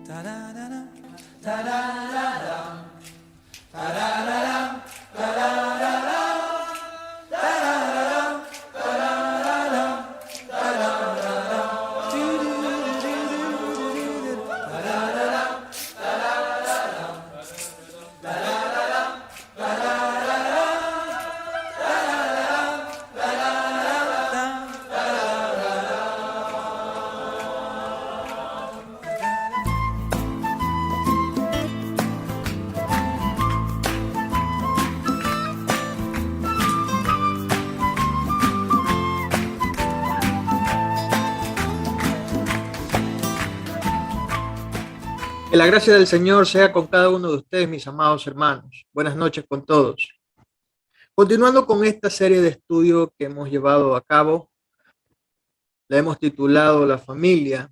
Tararara, tararara, tararara, tararara, tararara, tararara, tararara, tururururururu, tararara, tararara, tararara, tararara, tararara, Que la gracia del Señor sea con cada uno de ustedes, mis amados hermanos. Buenas noches con todos. Continuando con esta serie de estudios que hemos llevado a cabo, la hemos titulado La familia.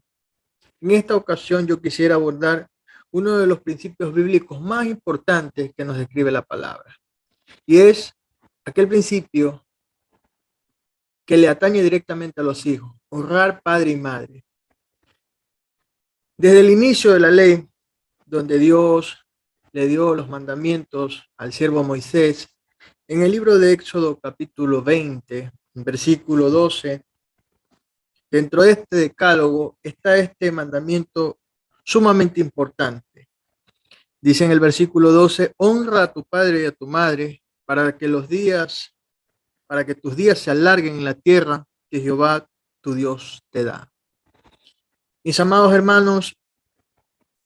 En esta ocasión yo quisiera abordar uno de los principios bíblicos más importantes que nos describe la palabra. Y es aquel principio que le atañe directamente a los hijos, honrar padre y madre. Desde el inicio de la ley, donde Dios le dio los mandamientos al siervo Moisés, en el libro de Éxodo capítulo 20, versículo 12, dentro de este decálogo está este mandamiento sumamente importante. Dice en el versículo 12, honra a tu padre y a tu madre para que tus días se alarguen en la tierra que Jehová tu Dios te da. Mis amados hermanos,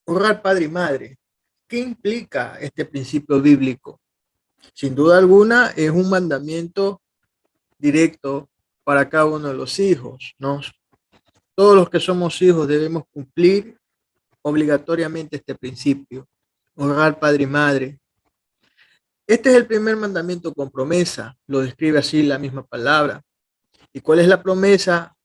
honrar padre y madre, ¿qué implica este principio bíblico? Sin duda alguna es un mandamiento directo para cada uno de los hijos, ¿no? Todos los que somos hijos debemos cumplir obligatoriamente este principio, honrar padre y madre. Este es el primer mandamiento con promesa, lo describe así la misma palabra. ¿Y cuál es la promesa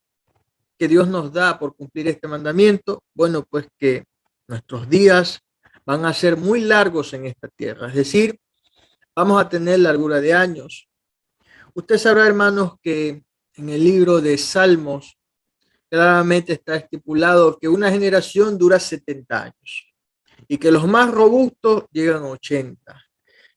que Dios nos da por cumplir este mandamiento? Bueno, pues que nuestros días van a ser muy largos en esta tierra, es decir, vamos a tener largura de años. Usted sabrá, hermanos, que en el libro de Salmos claramente está estipulado que una generación dura 70 años y que los más robustos llegan a 80.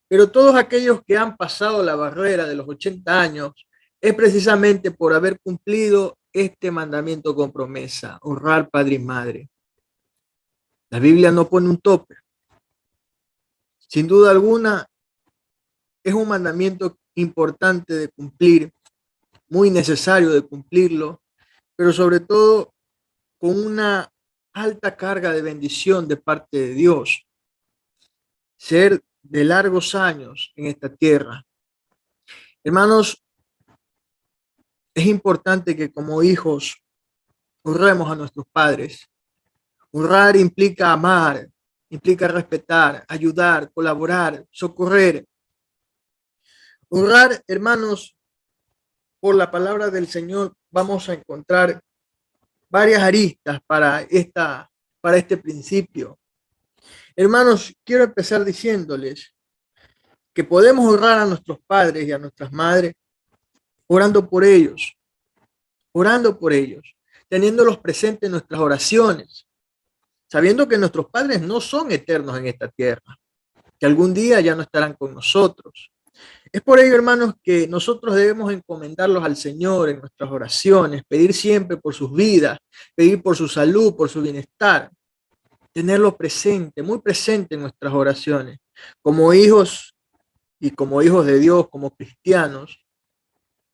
Pero todos aquellos que han pasado la barrera de los 80 años es precisamente por haber cumplido este mandamiento con promesa, honrar padre y madre. La Biblia no pone un tope. Sin duda alguna, es un mandamiento importante de cumplir, muy necesario de cumplirlo, pero sobre todo con una alta carga de bendición de parte de Dios. Ser de largos años en esta tierra. Hermanos, es importante que como hijos honremos a nuestros padres. Honrar implica amar, implica respetar, ayudar, colaborar, socorrer. Honrar, hermanos, por la palabra del Señor vamos a encontrar varias aristas para este principio. Hermanos, quiero empezar diciéndoles que podemos honrar a nuestros padres y a nuestras madres orando por ellos, teniéndolos presentes en nuestras oraciones, sabiendo que nuestros padres no son eternos en esta tierra, que algún día ya no estarán con nosotros. Es por ello, hermanos, que nosotros debemos encomendarlos al Señor en nuestras oraciones, pedir siempre por sus vidas, pedir por su salud, por su bienestar, tenerlo presente, muy presente en nuestras oraciones, como hijos y como hijos de Dios, como cristianos,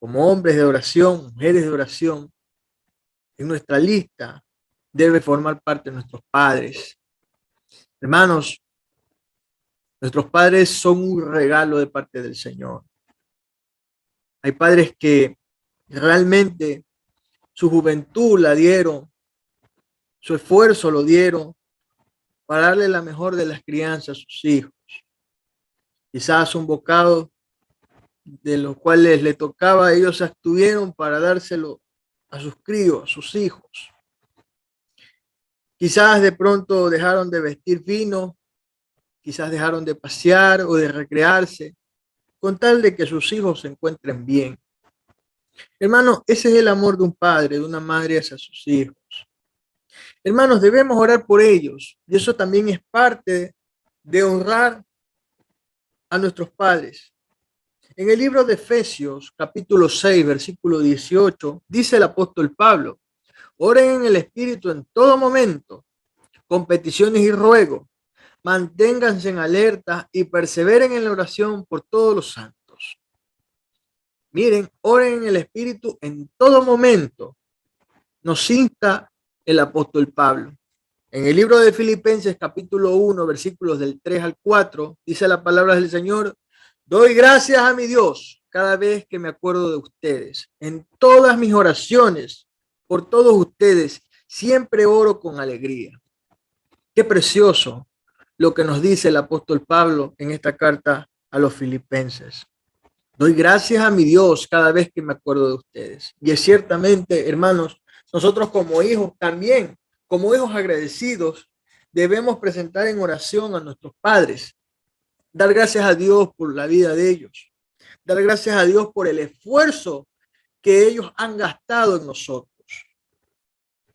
como hombres de oración, mujeres de oración. En nuestra lista debe formar parte de nuestros padres. Hermanos, nuestros padres son un regalo de parte del Señor. Hay padres que realmente su juventud la dieron, su esfuerzo lo dieron para darle la mejor de las crianzas a sus hijos. Quizás un bocado de los cuales le tocaba, ellos se abstuvieron para dárselo a sus críos, a sus hijos. Quizás de pronto dejaron de vestir fino, quizás dejaron de pasear o de recrearse, con tal de que sus hijos se encuentren bien. Hermano, ese es el amor de un padre, de una madre hacia sus hijos. Hermanos, debemos orar por ellos. Y eso también es parte de honrar a nuestros padres. En el libro de Efesios, capítulo 6, versículo 18, dice el apóstol Pablo: oren en el Espíritu en todo momento, con peticiones y ruegos. Manténganse en alerta y perseveren en la oración por todos los santos. Miren, oren en el Espíritu en todo momento. Nos insta el apóstol Pablo. En el libro de Filipenses, capítulo 1, versículos del 3 al 4, dice la palabra del Señor: doy gracias a mi Dios cada vez que me acuerdo de ustedes. En todas mis oraciones, por todos ustedes, siempre oro con alegría. Qué precioso lo que nos dice el apóstol Pablo en esta carta a los filipenses. Doy gracias a mi Dios cada vez que me acuerdo de ustedes. Y es ciertamente, hermanos, nosotros como hijos también, como hijos agradecidos, debemos presentar en oración a nuestros padres, dar gracias a Dios por la vida de ellos, dar gracias a Dios por el esfuerzo que ellos han gastado en nosotros.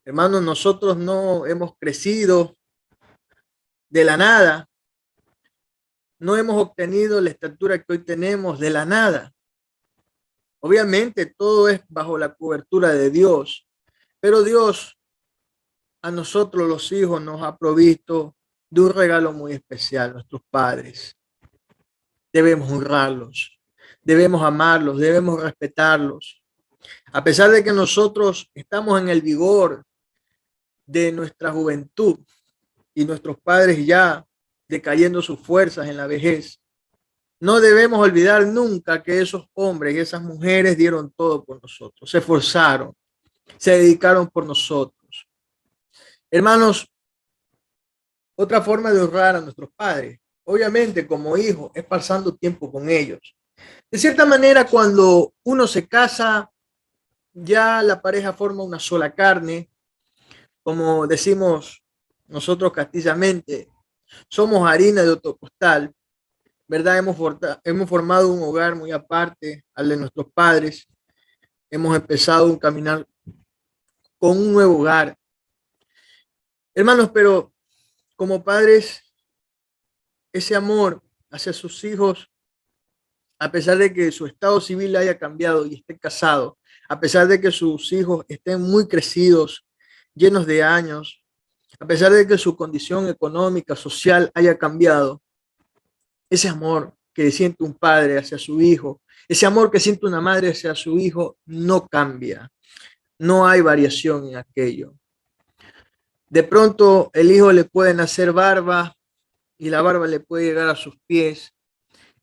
Hermanos, nosotros no hemos crecido de la nada, no hemos obtenido la estatura que hoy tenemos de la nada. Obviamente todo es bajo la cobertura de Dios, pero Dios a nosotros los hijos nos ha provisto de un regalo muy especial, nuestros padres. Debemos honrarlos, debemos amarlos, debemos respetarlos. A pesar de que nosotros estamos en el vigor de nuestra juventud y nuestros padres ya decayendo sus fuerzas en la vejez, no debemos olvidar nunca que esos hombres y esas mujeres dieron todo por nosotros, se esforzaron, se dedicaron por nosotros. Hermanos, otra forma de honrar a nuestros padres, obviamente como hijos, es pasando tiempo con ellos. De cierta manera, cuando uno se casa, ya la pareja forma una sola carne, como decimos nosotros castillamente, somos harina de otro costal, ¿verdad? Hemos formado un hogar muy aparte al de nuestros padres, hemos empezado un caminar con un nuevo hogar. Hermanos, pero como padres, ese amor hacia sus hijos, a pesar de que su estado civil haya cambiado y esté casado, a pesar de que sus hijos estén muy crecidos, llenos de años, a pesar de que su condición económica, social haya cambiado, ese amor que siente un padre hacia su hijo, ese amor que siente una madre hacia su hijo, no cambia. No hay variación en aquello. De pronto el hijo le puede nacer barba y la barba le puede llegar a sus pies.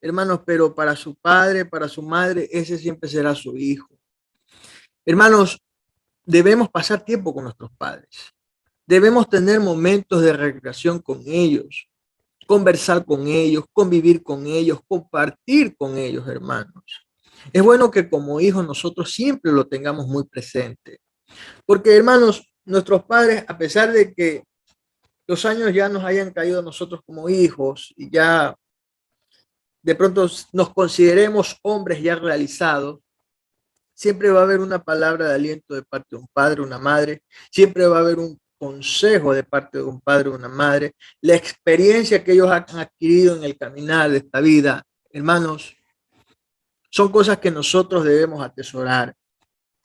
Hermanos, pero para su padre, para su madre, ese siempre será su hijo. Hermanos, debemos pasar tiempo con nuestros padres. Debemos tener momentos de recreación con ellos, conversar con ellos, convivir con ellos, compartir con ellos, hermanos. Es bueno que como hijos nosotros siempre lo tengamos muy presente. Porque, hermanos, nuestros padres, a pesar de que los años ya nos hayan caído a nosotros como hijos y ya de pronto nos consideremos hombres ya realizados, siempre va a haber una palabra de aliento de parte de un padre, una madre, siempre va a haber un consejo de parte de un padre o una madre, la experiencia que ellos han adquirido en el caminar de esta vida, hermanos, son cosas que nosotros debemos atesorar,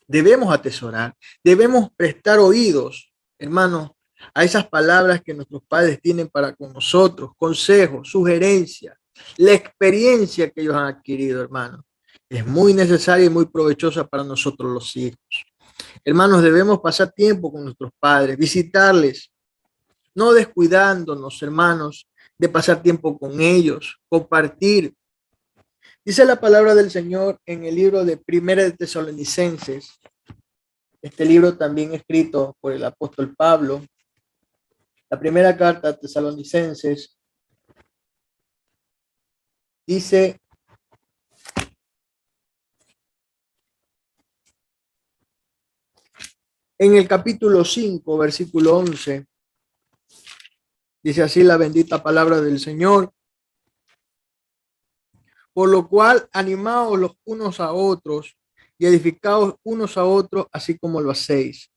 debemos prestar oídos, hermanos, a esas palabras que nuestros padres tienen para con nosotros, consejos, sugerencias, la experiencia que ellos han adquirido, hermanos. Es muy necesaria y muy provechosa para nosotros los hijos. Hermanos, debemos pasar tiempo con nuestros padres, visitarles, no descuidándonos, hermanos, de pasar tiempo con ellos, compartir. Dice la palabra del Señor en el libro de Primera de Tesalonicenses, este libro también escrito por el apóstol Pablo, la primera carta a Tesalonicenses, dice en el capítulo 5, versículo 11, dice así la bendita palabra del Señor: por lo cual animaos los unos a otros y edificaos unos a otros, así como lo hacéis.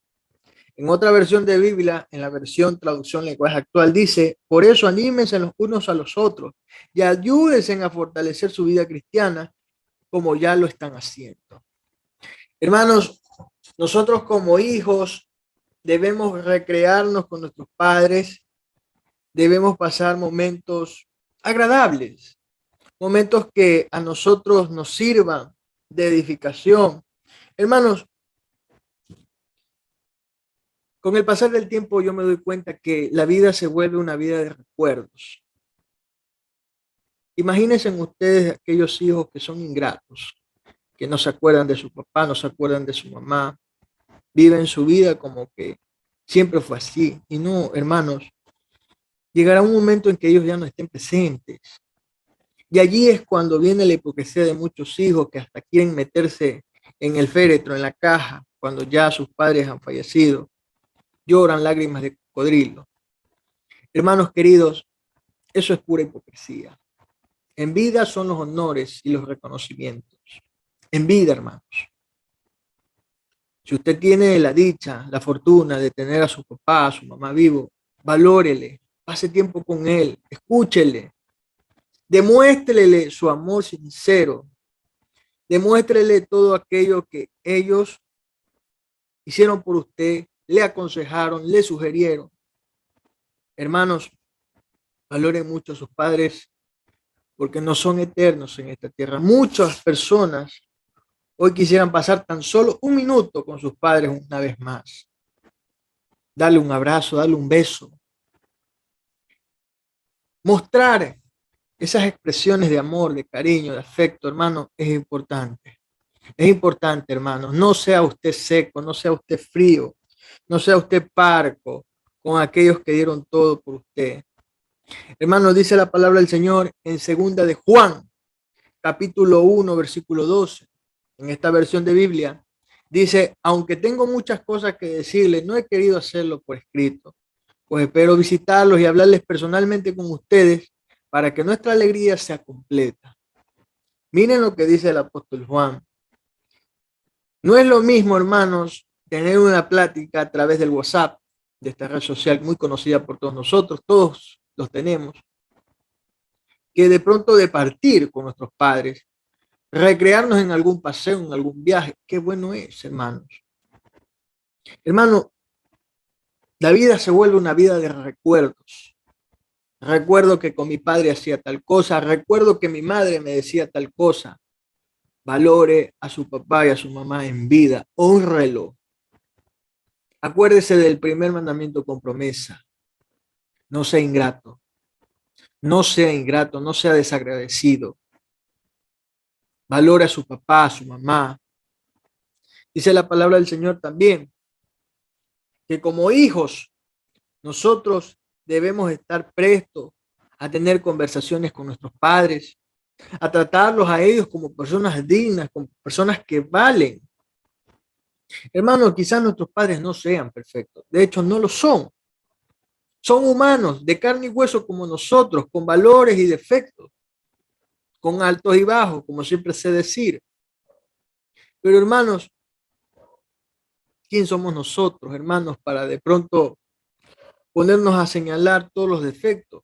En otra versión de Biblia, en la versión traducción lenguaje actual, dice, por eso anímense los unos a los otros y ayúdense a fortalecer su vida cristiana como ya lo están haciendo. Hermanos, nosotros como hijos debemos recrearnos con nuestros padres, debemos pasar momentos agradables, momentos que a nosotros nos sirvan de edificación. Hermanos, con el pasar del tiempo yo me doy cuenta que la vida se vuelve una vida de recuerdos. Imagínense ustedes aquellos hijos que son ingratos, que no se acuerdan de su papá, no se acuerdan de su mamá, viven su vida como que siempre fue así. Y no, hermanos, llegará un momento en que ellos ya no estén presentes. Y allí es cuando viene la hipocresía de muchos hijos que hasta quieren meterse en el féretro, en la caja, cuando ya sus padres han fallecido. Lloran lágrimas de cocodrilo. Hermanos queridos, eso es pura hipocresía. En vida son los honores y los reconocimientos. En vida, hermanos. Si usted tiene la dicha, la fortuna de tener a su papá, a su mamá vivo, valórele, pase tiempo con él, escúchele, demuéstrele su amor sincero, demuéstrele todo aquello que ellos hicieron por usted, le aconsejaron, le sugirieron. Hermanos, valoren mucho a sus padres porque no son eternos en esta tierra. Muchas personas hoy quisieran pasar tan solo un minuto con sus padres una vez más. Darle un abrazo, darle un beso. Mostrar esas expresiones de amor, de cariño, de afecto, hermano, es importante. Es importante, hermano. No sea usted seco, no sea usted frío, no sea usted parco con aquellos que dieron todo por usted. Hermano, dice la palabra del Señor en segunda de Juan, capítulo 1, versículo 12. En esta versión de Biblia, dice, aunque tengo muchas cosas que decirles, no he querido hacerlo por escrito, pues espero visitarlos y hablarles personalmente con ustedes para que nuestra alegría sea completa. Miren lo que dice el apóstol Juan. No es lo mismo, hermanos, tener una plática a través del WhatsApp, de esta red social muy conocida por todos nosotros, todos los tenemos, que de pronto de partir con nuestros padres, recrearnos en algún paseo, en algún viaje. Qué bueno es, hermanos. Hermano, la vida se vuelve una vida de recuerdos. Recuerdo que con mi padre hacía tal cosa, recuerdo que mi madre me decía tal cosa. Valore a su papá y a su mamá en vida, hónrelo. Acuérdese del primer mandamiento con promesa. No sea ingrato, no sea ingrato, no sea desagradecido. Valore a su papá, a su mamá. Dice la palabra del Señor también, que como hijos nosotros debemos estar prestos a tener conversaciones con nuestros padres, a tratarlos a ellos como personas dignas, como personas que valen. Hermanos, quizás nuestros padres no sean perfectos, de hecho no lo son. Son humanos de carne y hueso como nosotros, con valores y defectos, con altos y bajos, como siempre sé decir. Pero hermanos, ¿quién somos nosotros, hermanos, para de pronto ponernos a señalar todos los defectos?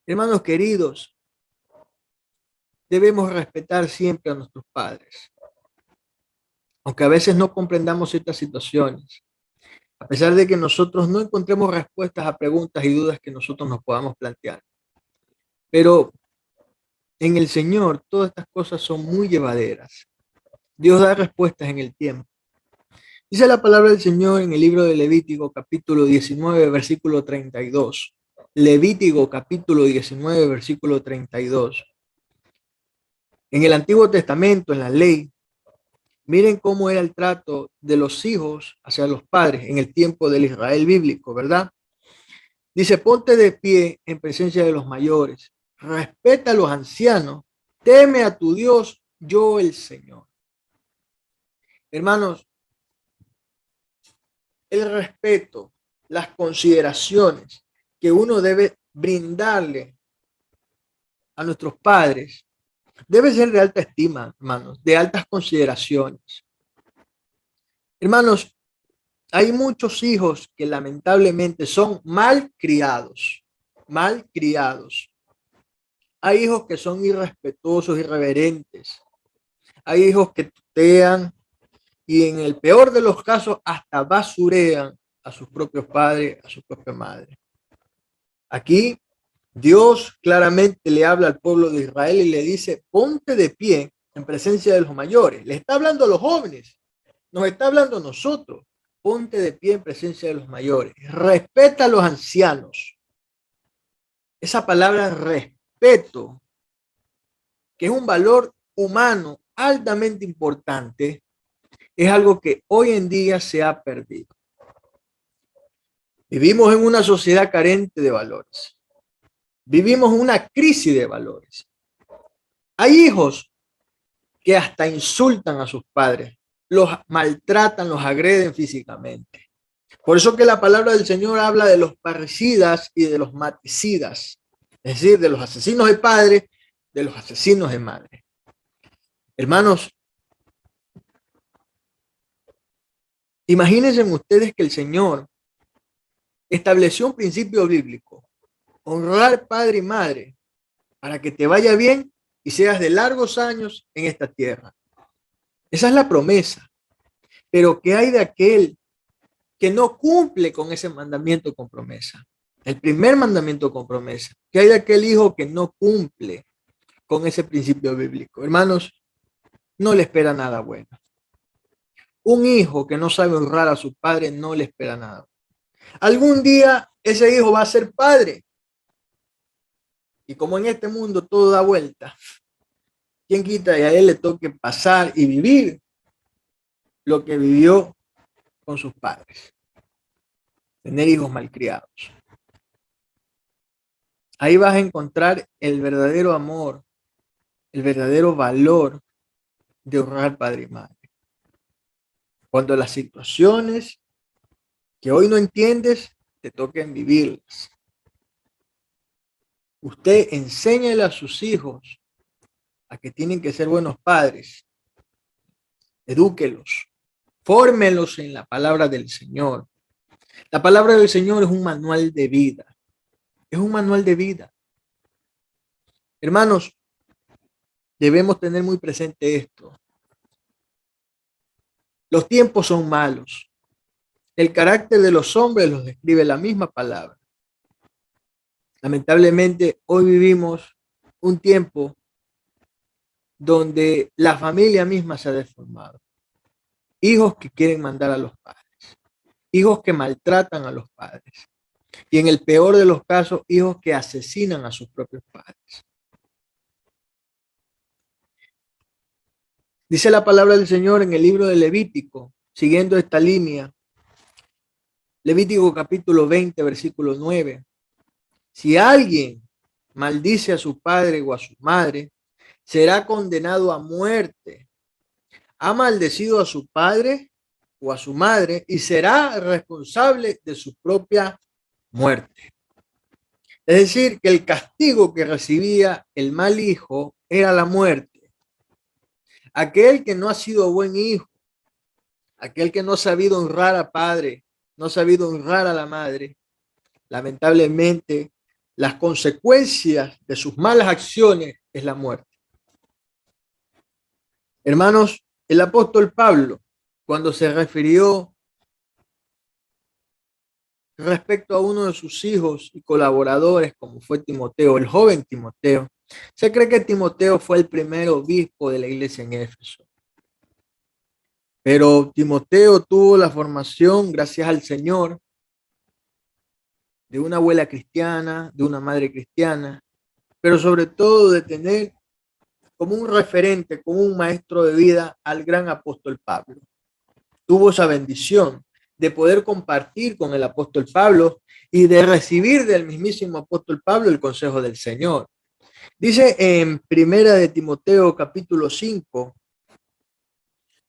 Hermanos queridos, debemos respetar siempre a nuestros padres, aunque a veces no comprendamos ciertas situaciones, a pesar de que nosotros no encontremos respuestas a preguntas y dudas que nosotros nos podamos plantear. Pero en el Señor todas estas cosas son muy llevaderas. Dios da respuestas en el tiempo. Dice la palabra del Señor en el libro de Levítico, capítulo 19, versículo 32. Levítico, capítulo 19, versículo 32. En el Antiguo Testamento, en la ley, miren cómo era el trato de los hijos hacia los padres en el tiempo del Israel bíblico, ¿verdad? Dice, ponte de pie en presencia de los mayores, respeta a los ancianos, teme a tu Dios, yo el Señor. Hermanos, el respeto, las consideraciones que uno debe brindarle a nuestros padres debe ser de alta estima, hermanos, de altas consideraciones. Hermanos, hay muchos hijos que lamentablemente son mal criados, mal criados. Hay hijos que son irrespetuosos, irreverentes. Hay hijos que tutean y en el peor de los casos hasta basurean a sus propios padres, a su propia madre. Aquí Dios claramente le habla al pueblo de Israel y le dice, ponte de pie en presencia de los mayores. Le está hablando a los jóvenes, nos está hablando a nosotros. Ponte de pie en presencia de los mayores. Respeta a los ancianos. Esa palabra respeto, que es un valor humano altamente importante, es algo que hoy en día se ha perdido. Vivimos en una sociedad carente de valores. Vivimos una crisis de valores. Hay hijos que hasta insultan a sus padres, los maltratan, los agreden físicamente. Por eso que la palabra del Señor habla de los parricidas y de los maticidas, es decir, de los asesinos de padres, de los asesinos de madre. Hermanos, imagínense ustedes que el Señor estableció un principio bíblico, honrar padre y madre para que te vaya bien y seas de largos años en esta tierra. Esa es la promesa. Pero ¿qué hay de aquel que no cumple con ese mandamiento con promesa? El primer mandamiento con promesa. ¿Qué hay de aquel hijo que no cumple con ese principio bíblico? Hermanos, no le espera nada bueno. Un hijo que no sabe honrar a su padre no le espera nada. Algún día ese hijo va a ser padre. Y como en este mundo todo da vuelta, ¿quién quita y a él le toque pasar y vivir lo que vivió con sus padres? Tener hijos malcriados. Ahí vas a encontrar el verdadero amor, el verdadero valor de honrar padre y madre. Cuando las situaciones que hoy no entiendes te toquen vivirlas. Usted enséñale a sus hijos a que tienen que ser buenos padres. Edúquelos, fórmelos en la palabra del Señor. La palabra del Señor es un manual de vida. Es un manual de vida. Hermanos, debemos tener muy presente esto. Los tiempos son malos. El carácter de los hombres los describe la misma palabra. Lamentablemente, hoy vivimos un tiempo donde la familia misma se ha deformado. Hijos que quieren mandar a los padres. Hijos que maltratan a los padres. Y en el peor de los casos, hijos que asesinan a sus propios padres. Dice la palabra del Señor en el libro de Levítico, siguiendo esta línea, Levítico capítulo 20, versículo 9. Si alguien maldice a su padre o a su madre, será condenado a muerte. Ha maldecido a su padre o a su madre y será responsable de su propia muerte. Es decir, que el castigo que recibía el mal hijo era la muerte. Aquel que no ha sido buen hijo, aquel que no ha sabido honrar a padre, no ha sabido honrar a la madre, lamentablemente las consecuencias de sus malas acciones es la muerte. Hermanos, el apóstol Pablo, cuando se refirió respecto a uno de sus hijos y colaboradores, como fue Timoteo, el joven Timoteo, se cree que Timoteo fue el primer obispo de la iglesia en Éfeso. Pero Timoteo tuvo la formación, gracias al Señor, de una abuela cristiana, de una madre cristiana, pero sobre todo de tener como un referente, como un maestro de vida al gran apóstol Pablo. Tuvo esa bendición de poder compartir con el apóstol Pablo y de recibir del mismísimo apóstol Pablo el consejo del Señor. Dice en Primera de Timoteo capítulo 5,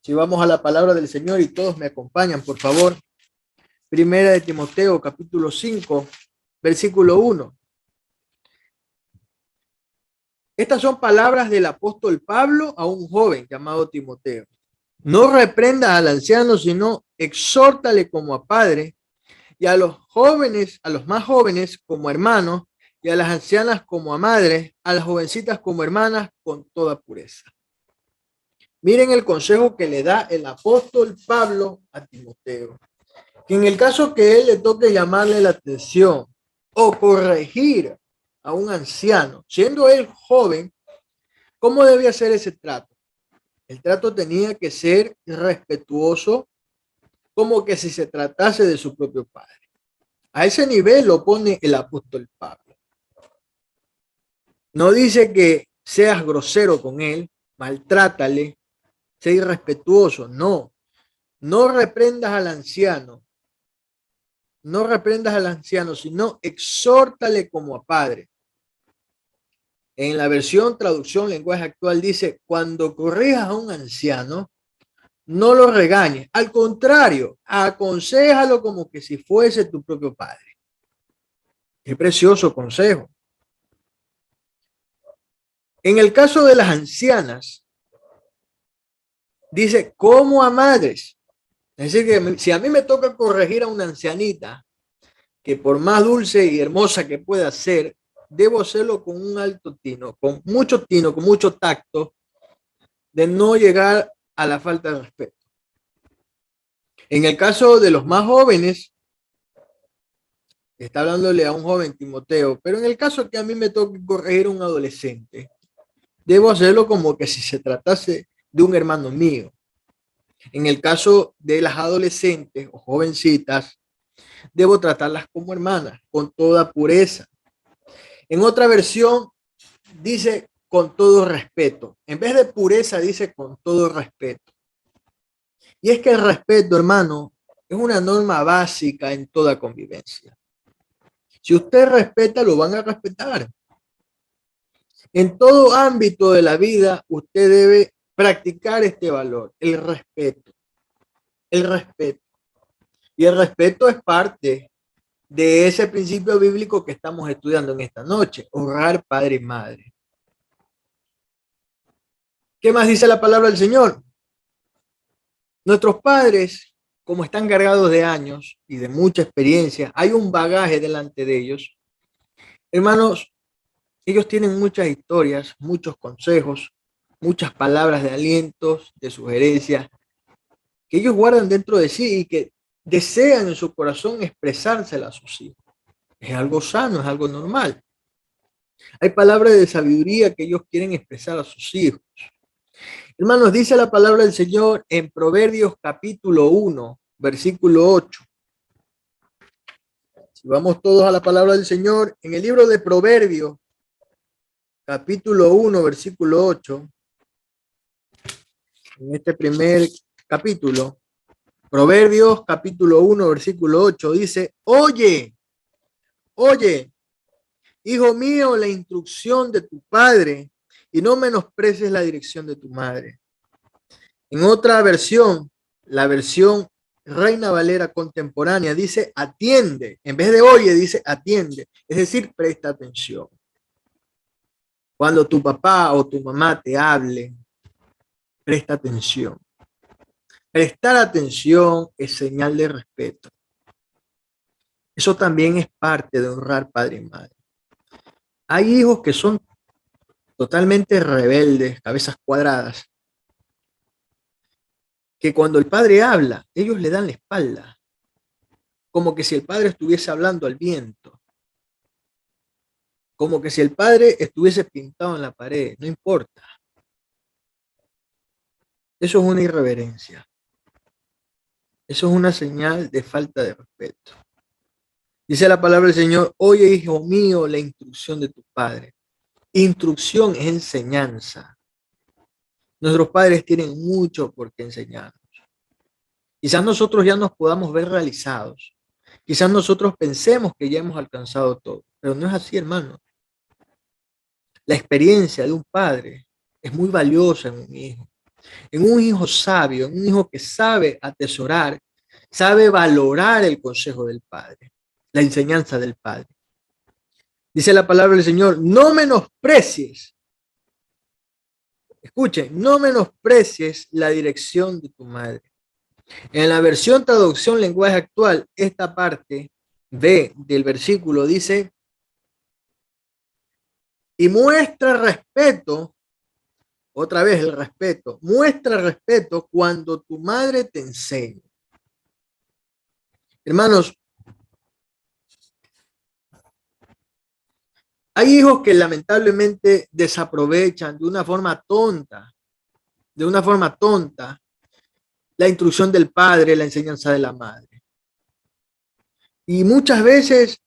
si vamos a la palabra del Señor y todos me acompañan, por favor. Primera de Timoteo capítulo 5, versículo 1. Estas son palabras del apóstol Pablo a un joven llamado Timoteo. No reprendas al anciano, sino exhórtale como a padre, y a los jóvenes, a los más jóvenes como hermanos, y a las ancianas como a madres, a las jovencitas como hermanas, con toda pureza. Miren el consejo que le da el apóstol Pablo a Timoteo, que en el caso que él le toque llamarle la atención o corregir a un anciano, siendo él joven, ¿cómo debe hacer ese trato? El trato tenía que ser respetuoso, como que si se tratase de su propio padre. A ese nivel lo pone el apóstol Pablo. No dice que seas grosero con él, maltrátale, sea irrespetuoso. No, no reprendas al anciano, no reprendas al anciano, sino exhórtale como a padre. En la versión traducción lenguaje actual dice, cuando corrijas a un anciano, no lo regañes. Al contrario, aconséjalo como que si fuese tu propio padre. Qué precioso consejo. En el caso de las ancianas, dice, como a madres. Es decir, que si a mí me toca corregir a una ancianita, que por más dulce y hermosa que pueda ser, debo hacerlo con un alto tino, con mucho tacto, de no llegar a la falta de respeto. En el caso de los más jóvenes, está hablándole a un joven Timoteo, pero en el caso que a mí me toque corregir a un adolescente, debo hacerlo como que si se tratase de un hermano mío. En el caso de las adolescentes o jovencitas, debo tratarlas como hermanas, con toda pureza. En otra versión dice con todo respeto. En vez de pureza dice con todo respeto. Y es que el respeto, hermano, es una norma básica en toda convivencia. Si usted respeta, lo van a respetar. En todo ámbito de la vida, usted debe practicar este valor, el respeto. El respeto. Y el respeto es parte de ese principio bíblico que estamos estudiando en esta noche, honrar padre y madre. ¿Qué más dice la palabra del Señor? Nuestros padres, como están cargados de años y de mucha experiencia, hay un bagaje delante de ellos. Hermanos, ellos tienen muchas historias, muchos consejos, muchas palabras de alientos, de sugerencias, que ellos guardan dentro de sí y que desean en su corazón expresárselas a sus hijos. Es algo sano, es algo normal. Hay palabras de sabiduría que ellos quieren expresar a sus hijos. Hermanos, dice la palabra del Señor en Proverbios capítulo 1, versículo 8. Si vamos todos a la palabra del Señor, en el libro de Proverbios, capítulo 1, versículo 8, en este primer capítulo, Proverbios capítulo 1, versículo 8, dice, oye, hijo mío, la instrucción de tu padre y no menosprecies la dirección de tu madre. En otra versión, la versión Reina Valera contemporánea dice atiende, en vez de oye dice atiende, es decir, presta atención. Cuando tu papá o tu mamá te hable, presta atención. Prestar atención es señal de respeto. Eso también es parte de honrar padre y madre. Hay hijos que son totalmente rebeldes, cabezas cuadradas, que cuando el padre habla, ellos le dan la espalda, como que si el padre estuviese hablando al viento, como que si el padre estuviese pintado en la pared, no importa. Eso es una irreverencia. Eso es una señal de falta de respeto. Dice la palabra del Señor, oye, hijo mío, la instrucción de tu padre. Instrucción es enseñanza. Nuestros padres tienen mucho por qué enseñarnos. Quizás nosotros ya nos podamos ver realizados. Quizás nosotros pensemos que ya hemos alcanzado todo, pero no es así, hermano. La experiencia de un padre es muy valiosa en un hijo sabio, en un hijo que sabe atesorar, sabe valorar el consejo del padre, la enseñanza del padre. Dice la palabra del Señor, no menosprecies Escuchen, no menosprecies la dirección de tu madre. En la versión traducción lenguaje actual, esta parte B del versículo dice, y muestra respeto, otra vez el respeto, muestra respeto cuando tu madre te enseñe. Hermanos, hay hijos que lamentablemente desaprovechan de una forma tonta, la instrucción del padre, la enseñanza de la madre. Y muchas veces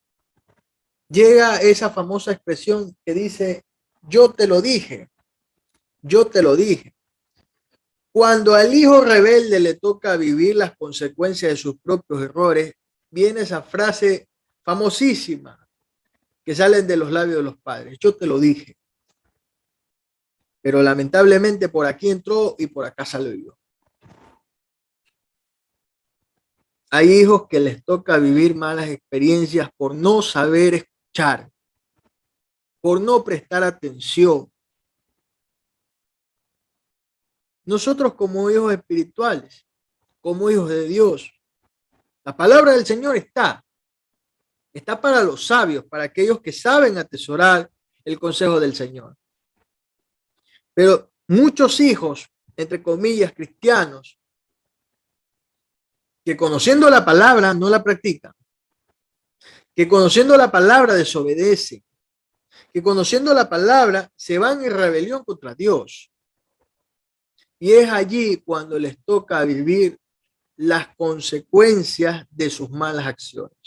llega esa famosa expresión que dice, yo te lo dije, yo te lo dije. Cuando al hijo rebelde le toca vivir las consecuencias de sus propios errores, viene esa frase famosísima que salen de los labios de los padres. Yo te lo dije. Pero lamentablemente por aquí entró y por acá salió. Hay hijos que les toca vivir malas experiencias por no saber escuchar, por no prestar atención. Nosotros como hijos espirituales, como hijos de Dios, la palabra del Señor está para los sabios, para aquellos que saben atesorar el consejo del Señor. Pero muchos hijos, entre comillas, cristianos, que conociendo la palabra no la practican, que conociendo la palabra desobedecen, que conociendo la palabra se van en rebelión contra Dios. Y es allí cuando les toca vivir las consecuencias de sus malas acciones.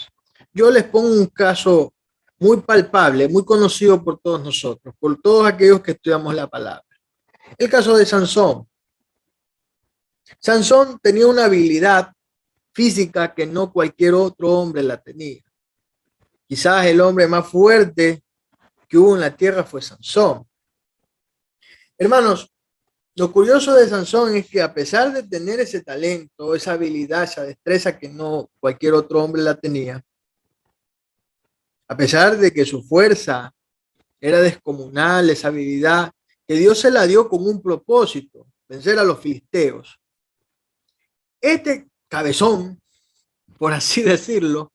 Yo les pongo un caso muy palpable, muy conocido por todos nosotros, por todos aquellos que estudiamos la palabra. El caso de Sansón. Sansón tenía una habilidad física que no cualquier otro hombre la tenía. Quizás el hombre más fuerte que hubo en la tierra fue Sansón. Hermanos, lo curioso de Sansón es que a pesar de tener ese talento, esa habilidad, esa destreza que no cualquier otro hombre la tenía, a pesar de que su fuerza era descomunal, esa habilidad que Dios se la dio con un propósito, vencer a los filisteos. Este cabezón, por así decirlo,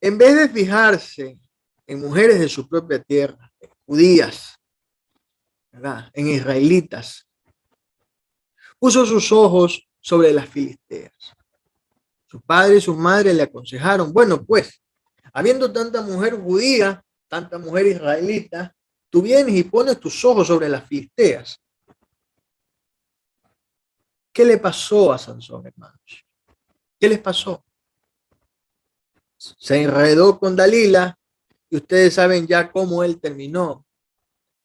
en vez de fijarse en mujeres de su propia tierra, judías, ¿verdad?, en israelitas, puso sus ojos sobre las filisteas. Su padre y su madre le aconsejaron, bueno, pues, habiendo tanta mujer judía, tanta mujer israelita, tú vienes y pones tus ojos sobre las filisteas. ¿Qué le pasó a Sansón, hermanos? ¿Qué les pasó? Se enredó con Dalila y ustedes saben ya cómo él terminó,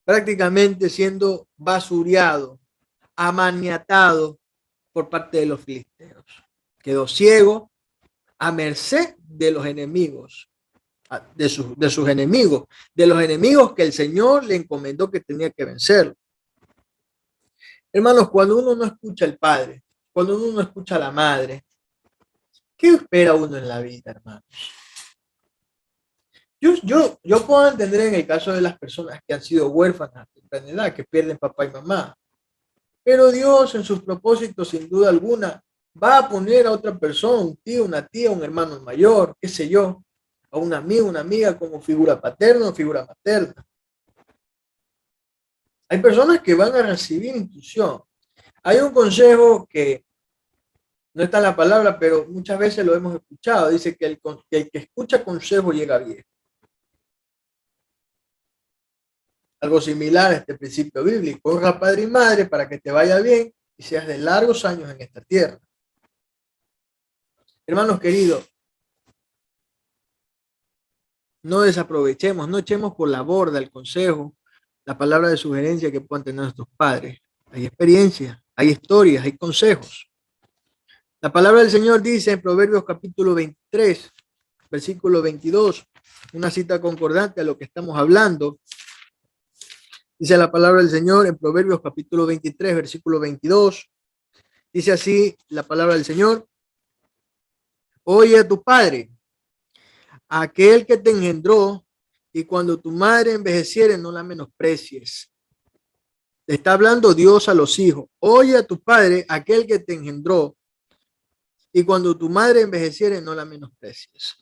prácticamente siendo basureado, amaniatado por parte de los filisteos. Quedó ciego a merced de los enemigos, de sus enemigos, de los enemigos que el Señor le encomendó que tenía que vencer. Hermanos, cuando uno no escucha al Padre, cuando uno no escucha a la Madre, ¿qué espera uno en la vida, hermanos? Yo puedo entender en el caso de las personas que han sido huérfanas de enfermedad, que pierden papá y mamá, pero Dios en sus propósitos, sin duda alguna, va a poner a otra persona, un tío, una tía, un hermano mayor, qué sé yo, a un amigo, una amiga como figura paterna o figura materna. Hay personas que van a recibir instrucción. Hay un consejo que no está en la palabra, pero muchas veces lo hemos escuchado. Dice que el que escucha consejo llega bien. Algo similar a este principio bíblico. Honra a padre y madre para que te vaya bien y seas de largos años en esta tierra. Hermanos queridos, no desaprovechemos, no echemos por la borda el consejo, la palabra de sugerencia que puedan tener nuestros padres. Hay experiencias, hay historias, hay consejos. La palabra del Señor dice en Proverbios capítulo 23, versículo 22, una cita concordante a lo que estamos hablando. Dice la palabra del Señor en Proverbios capítulo 23, versículo 22. Dice así la palabra del Señor. Oye a tu padre, a aquel que te engendró, y cuando tu madre envejeciere, no la menosprecies. Está hablando Dios a los hijos. Oye a tu padre, aquel que te engendró, y cuando tu madre envejeciere, no la menosprecies.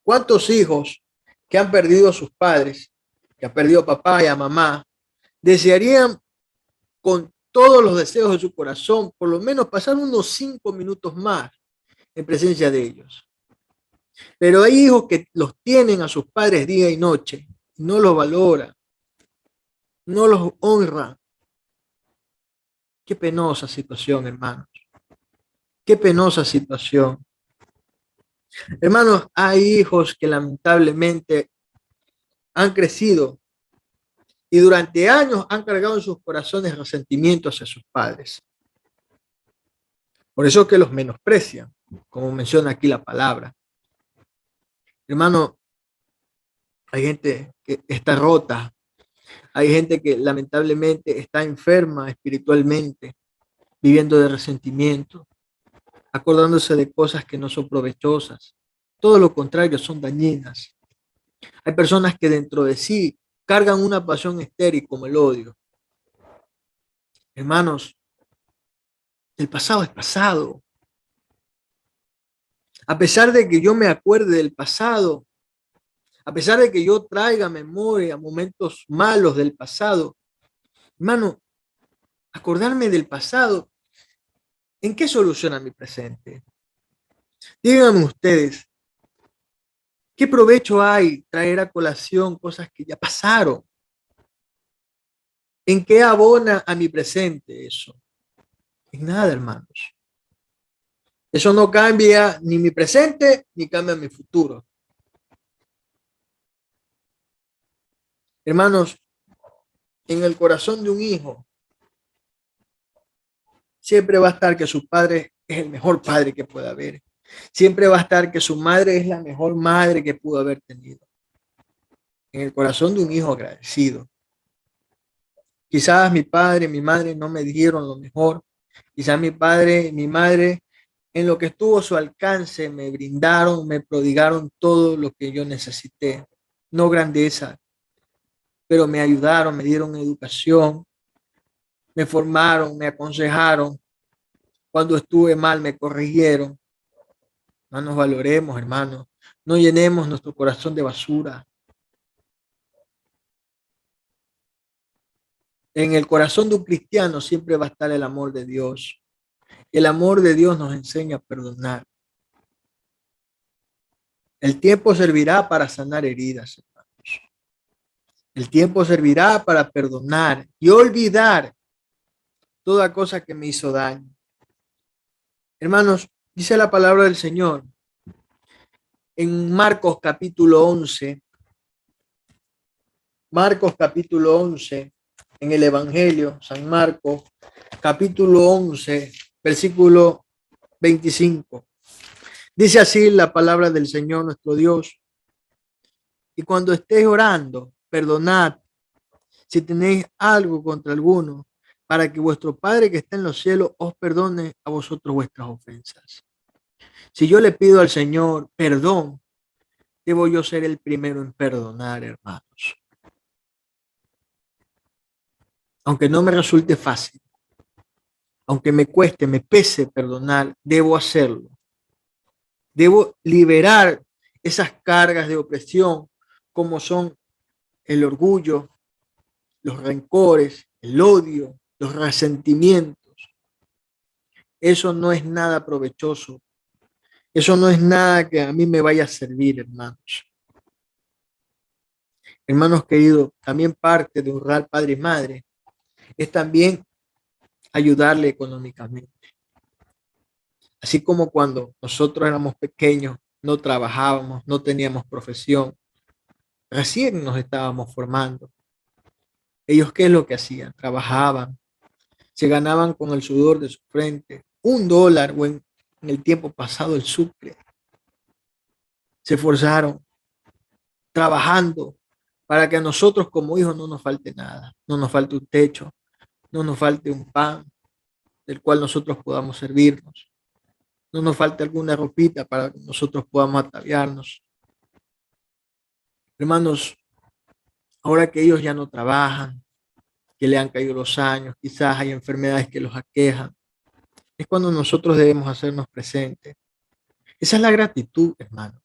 ¿Cuántos hijos que han perdido a sus padres, que han perdido a papá y a mamá, desearían con todos los deseos de su corazón, por lo menos pasar unos 5 minutos más en presencia de ellos? Pero hay hijos que los tienen a sus padres día y noche, no los valoran, no los honran. Qué penosa situación, hermanos. Qué penosa situación. Hermanos, hay hijos que lamentablemente han crecido y durante años han cargado en sus corazones resentimiento hacia sus padres. Por eso que los menosprecian, como menciona aquí la palabra. Hermano, hay gente que está rota, hay gente que lamentablemente está enferma espiritualmente, viviendo de resentimiento, acordándose de cosas que no son provechosas. Todo lo contrario, son dañinas. Hay personas que dentro de sí cargan una pasión estéril como el odio. Hermanos, el pasado es pasado. A pesar de que yo me acuerde del pasado, a pesar de que yo traiga memoria momentos malos del pasado, hermano, acordarme del pasado, ¿en qué soluciona mi presente? Díganme ustedes, ¿qué provecho hay traer a colación cosas que ya pasaron? ¿En qué abona a mi presente eso? En nada, hermanos. Eso no cambia ni mi presente ni cambia mi futuro. Hermanos, en el corazón de un hijo siempre va a estar que su padre es el mejor padre que pueda haber. Siempre va a estar que su madre es la mejor madre que pudo haber tenido. En el corazón de un hijo agradecido. Quizás mi padre y mi madre no me dieron lo mejor. Quizás mi padre y mi madre, en lo que estuvo a su alcance, me brindaron, me prodigaron todo lo que yo necesité. No grandeza, pero me ayudaron, me dieron educación, me formaron, me aconsejaron. Cuando estuve mal, me corrigieron. No nos valoremos, hermanos. No llenemos nuestro corazón de basura. En el corazón de un cristiano siempre va a estar el amor de Dios. El amor de Dios nos enseña a perdonar. El tiempo servirá para sanar heridas, hermanos. El tiempo servirá para perdonar y olvidar toda cosa que me hizo daño. Hermanos, dice la palabra del Señor en Marcos capítulo 11. Marcos capítulo 11, en el Evangelio, San Marcos, capítulo 11, versículo 25. Dice así la palabra del Señor nuestro Dios. Y cuando estéis orando, perdonad si tenéis algo contra alguno, para que vuestro Padre que está en los cielos os perdone a vosotros vuestras ofensas. Si yo le pido al Señor perdón, debo yo ser el primero en perdonar, hermanos. Aunque no me resulte fácil, aunque me cueste, me pese perdonar, debo hacerlo. Debo liberar esas cargas de opresión como son el orgullo, los rencores, el odio, los resentimientos. Eso no es nada provechoso. Eso no es nada que a mí me vaya a servir, hermanos. Hermanos queridos, también parte de honrar padre y madre es también ayudarle económicamente. Así como cuando nosotros éramos pequeños, no trabajábamos, no teníamos profesión, recién nos estábamos formando. Ellos, ¿qué es lo que hacían? Trabajaban, se ganaban con el sudor de su frente $1 o en el tiempo pasado el sucre. Se esforzaron trabajando para que a nosotros como hijos no nos falte nada, no nos falte un techo, no nos falte un pan del cual nosotros podamos servirnos, no nos falte alguna ropita para que nosotros podamos ataviarnos. Hermanos, ahora que ellos ya no trabajan, que le han caído los años, quizás hay enfermedades que los aquejan. Es cuando nosotros debemos hacernos presentes. Esa es la gratitud, hermanos.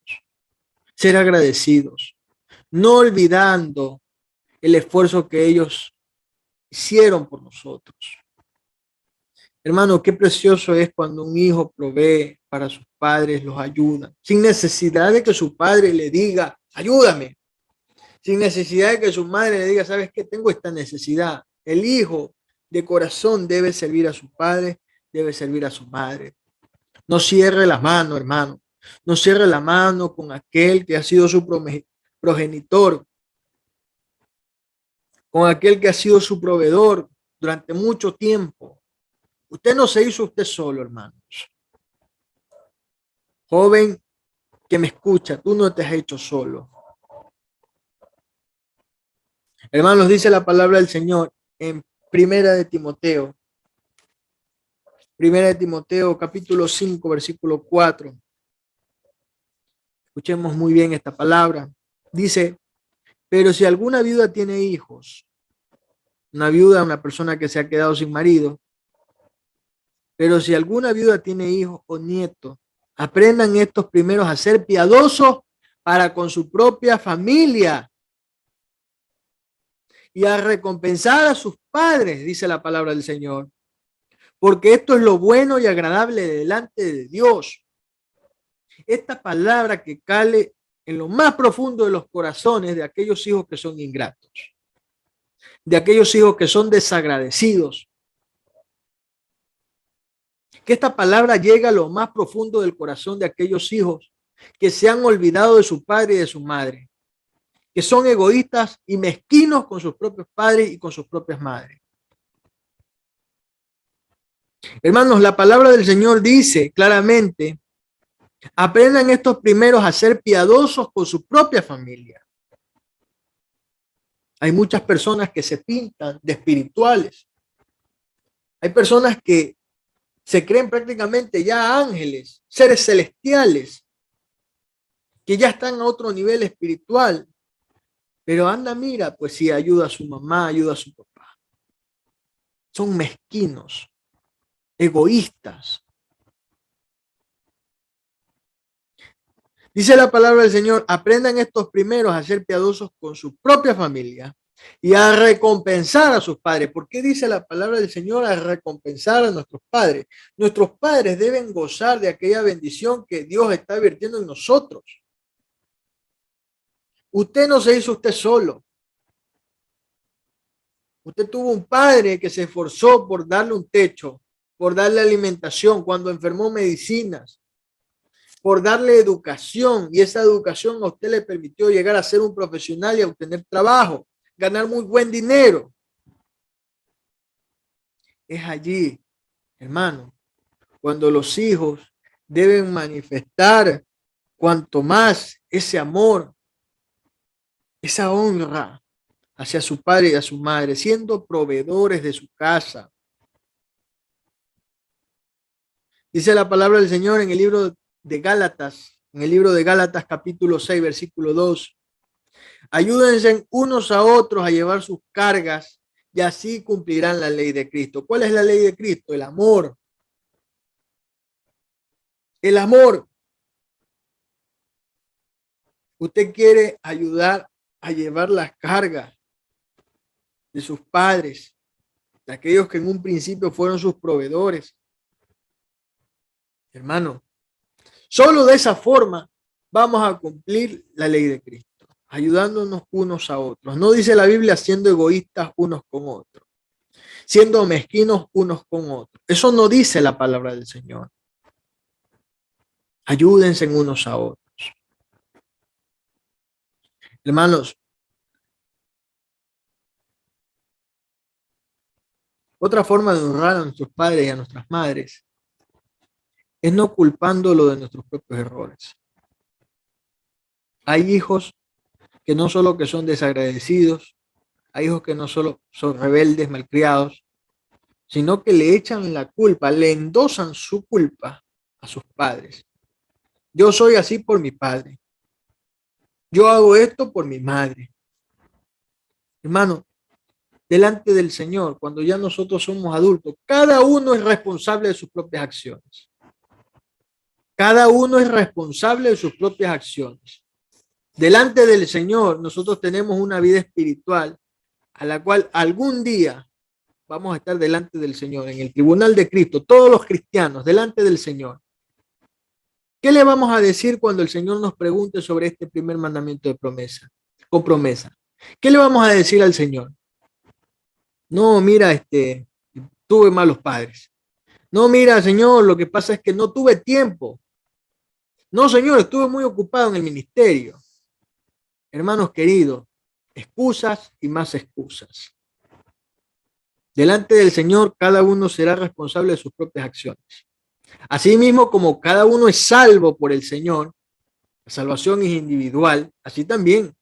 Ser agradecidos, no olvidando el esfuerzo que ellos hicieron por nosotros. Hermano, qué precioso es cuando un hijo provee para sus padres, los ayuda, sin necesidad de que su padre le diga, ayúdame, sin necesidad de que su madre le diga, ¿sabes qué? Tengo esta necesidad. El hijo de corazón debe servir a su padre, debe servir a su madre. No cierre la mano, hermano. No cierre la mano con aquel que ha sido su progenitor, con aquel que ha sido su proveedor durante mucho tiempo. Usted no se hizo usted solo, hermanos. Joven que me escucha, tú no te has hecho solo. Hermanos, dice la palabra del Señor en Primera de Timoteo. Primera de Timoteo, capítulo 5, versículo 4. Escuchemos muy bien esta palabra. Dice, pero si alguna viuda tiene hijos, una viuda, una persona que se ha quedado sin marido, pero si alguna viuda tiene hijos o nietos, aprendan estos primeros a ser piadosos para con su propia familia y a recompensar a sus padres, dice la palabra del Señor, porque esto es lo bueno y agradable delante de Dios. Esta palabra que cale en lo más profundo de los corazones de aquellos hijos que son ingratos, de aquellos hijos que son desagradecidos. Que esta palabra llegue a lo más profundo del corazón de aquellos hijos que se han olvidado de su padre y de su madre, que son egoístas y mezquinos con sus propios padres y con sus propias madres. Hermanos, la palabra del Señor dice claramente, aprendan estos primeros a ser piadosos con su propia familia. Hay muchas personas que se pintan de espirituales. Hay personas que se creen prácticamente ya ángeles, seres celestiales, que ya están a otro nivel espiritual. Pero anda, mira, pues sí, ayuda a su mamá, ayuda a su papá. Son mezquinos, egoístas. Dice la palabra del Señor, aprendan estos primeros a ser piadosos con su propia familia y a recompensar a sus padres. ¿Por qué dice la palabra del Señor a recompensar a nuestros padres? Nuestros padres deben gozar de aquella bendición que Dios está vertiendo en nosotros. Usted no se hizo usted solo. Usted tuvo un padre que se esforzó por darle un techo, por darle alimentación, cuando enfermó medicinas, por darle educación, y esa educación a usted le permitió llegar a ser un profesional y a obtener trabajo, ganar muy buen dinero. Es allí, hermano, cuando los hijos deben manifestar cuanto más ese amor, esa honra hacia su padre y a su madre, siendo proveedores de su casa. Dice la palabra del Señor en el libro de Gálatas, capítulo 6, versículo 2. Ayúdense unos a otros a llevar sus cargas y así cumplirán la ley de Cristo. ¿Cuál es la ley de Cristo? El amor. El amor. Usted quiere ayudar a llevar las cargas de sus padres, de aquellos que en un principio fueron sus proveedores. Hermano, solo de esa forma vamos a cumplir la ley de Cristo, ayudándonos unos a otros. No dice la Biblia siendo egoístas unos con otros, siendo mezquinos unos con otros. Eso no dice la palabra del Señor. Ayúdense unos a otros. Hermanos, otra forma de honrar a nuestros padres y a nuestras madres es no culpándolo de nuestros propios errores. Hay hijos que no solo que son desagradecidos, hay hijos que no solo son rebeldes, malcriados, sino que le echan la culpa, le endosan su culpa a sus padres. Yo soy así por mi padre. Yo hago esto por mi madre. Hermano, delante del Señor, cuando ya nosotros somos adultos, cada uno es responsable de sus propias acciones. Cada uno es responsable de sus propias acciones. Delante del Señor, nosotros tenemos una vida espiritual a la cual algún día vamos a estar delante del Señor, en el tribunal de Cristo, todos los cristianos delante del Señor. ¿Qué le vamos a decir cuando el Señor nos pregunte sobre este primer mandamiento de promesa, con promesa? ¿Qué le vamos a decir al Señor? No, mira, tuve malos padres. No, mira, Señor, lo que pasa es que no tuve tiempo. No, Señor, estuve muy ocupado en el ministerio. Hermanos queridos, excusas y más excusas. Delante del Señor, cada uno será responsable de sus propias acciones. Asimismo, como cada uno es salvo por el Señor, la salvación es individual, así también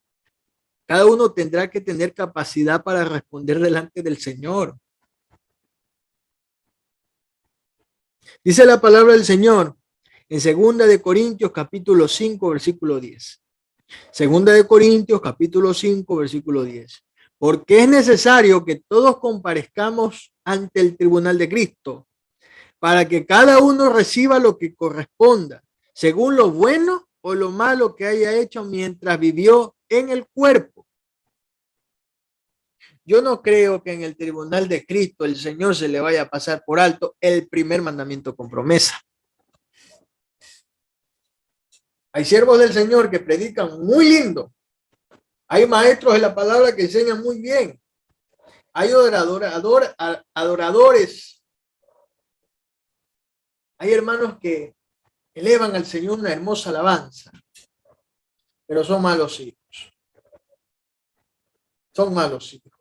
cada uno tendrá que tener capacidad para responder delante del Señor. Dice la palabra del Señor en 2 capítulo 5, versículo 10. 2 capítulo 5, versículo 10. Porque es necesario que todos comparezcamos ante el tribunal de Cristo, para que cada uno reciba lo que corresponda, según lo bueno o lo malo que haya hecho mientras vivió en el cuerpo. Yo no creo que en el tribunal de Cristo el Señor se le vaya a pasar por alto el primer mandamiento con promesa. Hay siervos del Señor que predican muy lindo. Hay maestros de la palabra que enseñan muy bien. Hay adoradores. Hay hermanos que elevan al Señor una hermosa alabanza, pero son malos hijos. Son malos hijos.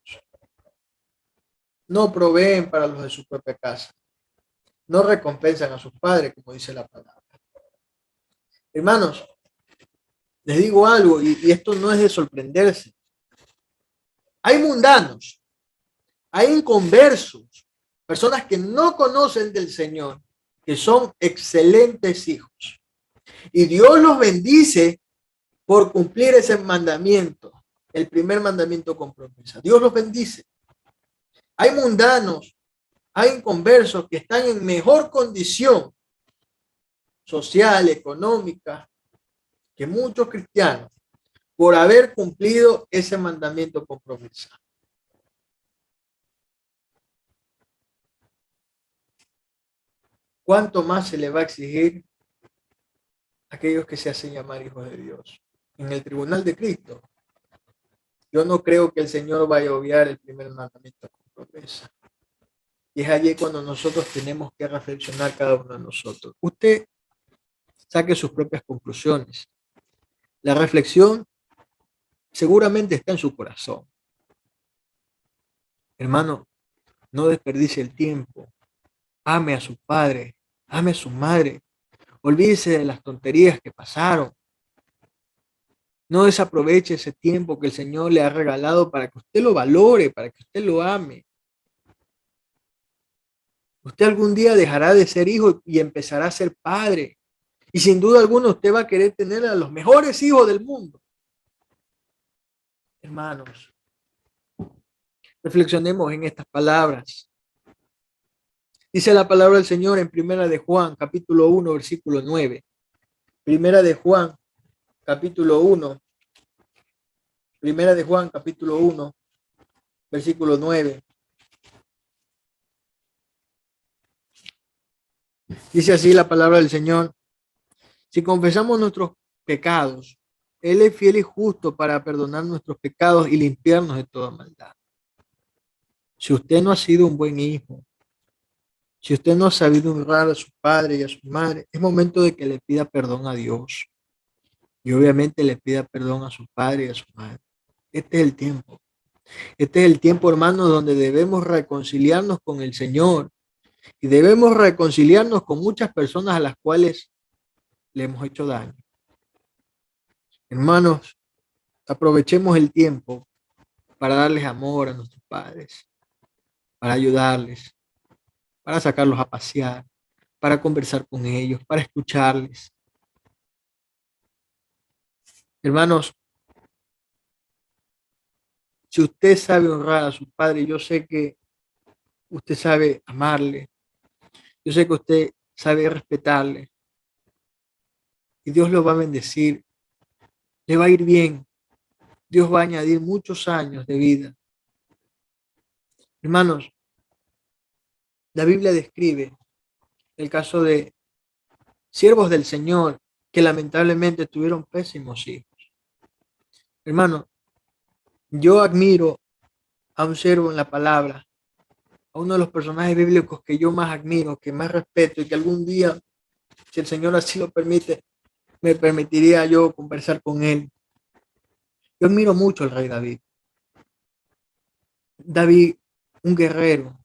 No proveen para los de su propia casa. No recompensan a sus padres, como dice la palabra. Hermanos, les digo algo, y esto no es de sorprenderse. Hay mundanos, hay inconversos, personas que no conocen del Señor, que son excelentes hijos. Y Dios los bendice por cumplir ese mandamiento, el primer mandamiento con promesa. Dios los bendice. Hay mundanos, hay inconversos que están en mejor condición social, económica, que muchos cristianos, por haber cumplido ese mandamiento con promesa. ¿Cuánto más se le va a exigir a aquellos que se hacen llamar hijos de Dios? En el tribunal de Cristo, yo no creo que el Señor vaya a obviar el primer mandamiento con promesa. Y es allí cuando nosotros tenemos que reflexionar cada uno de nosotros. Usted saque sus propias conclusiones. La reflexión seguramente está en su corazón. Hermano, no desperdicie el tiempo. Ame a su padre, ame a su madre. Olvídese de las tonterías que pasaron. No desaproveche ese tiempo que el Señor le ha regalado para que usted lo valore, para que usted lo ame. Usted algún día dejará de ser hijo y empezará a ser padre. Y sin duda alguna usted va a querer tener a los mejores hijos del mundo. Hermanos, reflexionemos en estas palabras. Dice la palabra del Señor en Primera de Juan, capítulo 1, versículo 9. Primera de Juan, capítulo 1. Primera de Juan, capítulo 1, versículo 9. Dice así la palabra del Señor. Si confesamos nuestros pecados, Él es fiel y justo para perdonar nuestros pecados y limpiarnos de toda maldad. Si usted no ha sido un buen hijo, si usted no ha sabido honrar a su padre y a su madre, es momento de que le pida perdón a Dios. Y obviamente le pida perdón a su padre y a su madre. Este es el tiempo. Este es el tiempo, hermanos, donde debemos reconciliarnos con el Señor. Y debemos reconciliarnos con muchas personas a las cuales le hemos hecho daño. Hermanos, aprovechemos el tiempo para darles amor a nuestros padres, para ayudarles, para sacarlos a pasear, para conversar con ellos, para escucharles. Hermanos, Si usted sabe honrar a su padre, yo sé que usted sabe amarle, yo sé que usted sabe respetarle y Dios lo va a bendecir, le va a ir bien, Dios va a añadir muchos años de vida. Hermanos, la Biblia describe el caso de siervos del Señor que lamentablemente tuvieron pésimos hijos. Hermano, yo admiro a un siervo en la palabra, a uno de los personajes bíblicos que yo más admiro, que más respeto y que algún día, si el Señor así lo permite, me permitiría yo conversar con él. Yo admiro mucho al rey David. David, un guerrero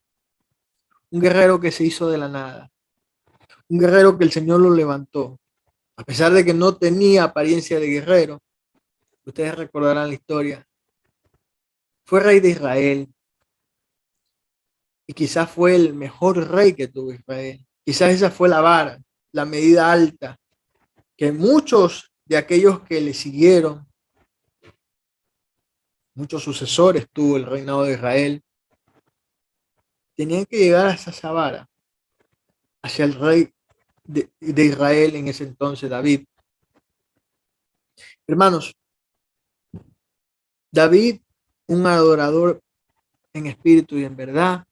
que se hizo de la nada, un guerrero que el Señor lo levantó, a pesar de que no tenía apariencia de guerrero. Ustedes recordarán la historia. Fue rey de Israel y quizás fue el mejor rey que tuvo Israel. Quizás esa fue la vara, la medida alta, que muchos de aquellos que le siguieron, muchos sucesores tuvo el reinado de Israel, tenían que llegar hasta esa vara, hacia el rey de Israel en ese entonces, David. Hermanos, David, un adorador en espíritu y en verdad,